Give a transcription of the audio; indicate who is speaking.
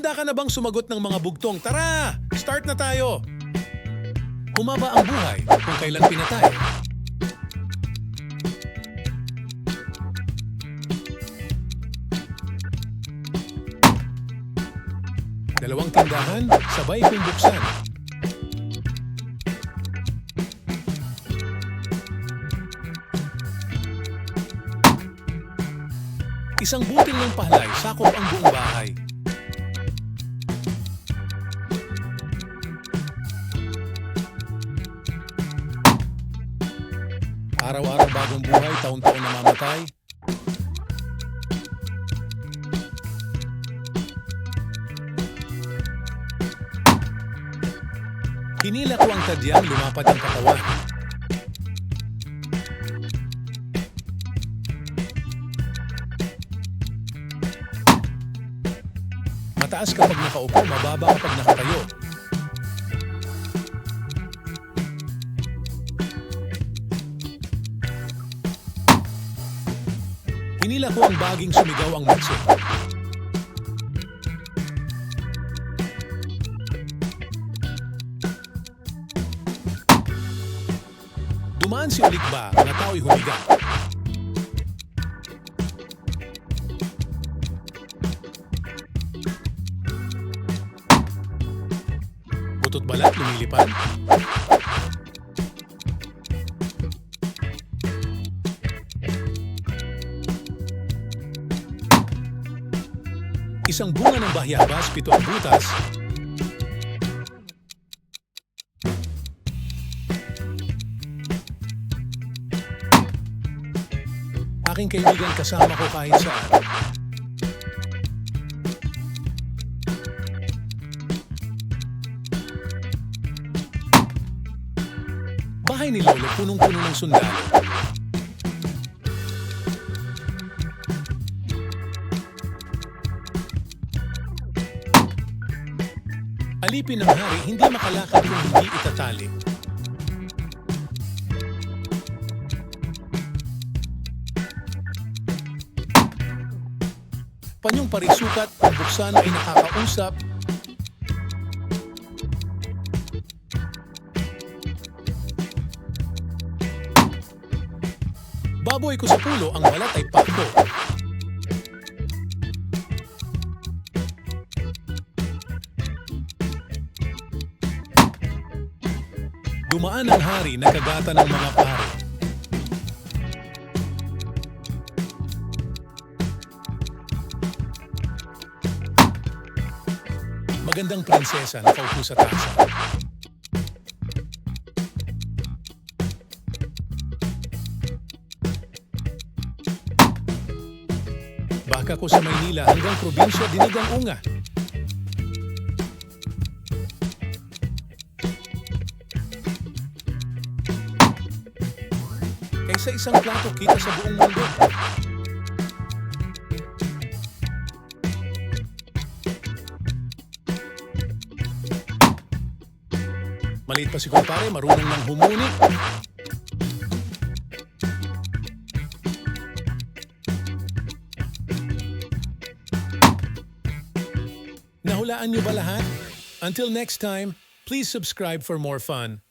Speaker 1: Handa ka na bang sumagot ng mga bugtong? Tara! Start na tayo! Humaba ang buhay kung kailan pinatay. Dalawang tindahan, sabay kong buksan. Isang butil ng pahlay, sakop ang buong bahay. Araw-araw bagong buhay, taon-taon namamatay. Hinila ko ang tadyang, lumapat ang katawan. Mataas kapag nakaupo, mababa kapag nakatayo. Hinila ko ang baging, sumigaw ang mutsi. Dumaan si Ulikba, mga tao'y humiga. Butot balat, lumilipad. Isang bunga ng bahyabas, 7 ang butas. Aking kaibigan, kasama ko kahit saan. Bahay ni Lolo, punong-puno ng sundalo. Alipin ng hari, hindi makalakad kung hindi itatali. Panyong parisukat, ang buksan ay nakakausap. Baboy ko sa pulo, ang balat ay pakto. Dumaan ang hari, nakagata ng mga pare. Magandang prinsesa, nakaupo sa tasa. Baka ko sa Maynila hanggang probinsya, dinig ang unga. Kaysa isang plato, kita sa buong mundo. Maliit pa si kumpare, marunong nang humuni. Nahulaan niyo ba lahat? Until next time, please subscribe for more fun.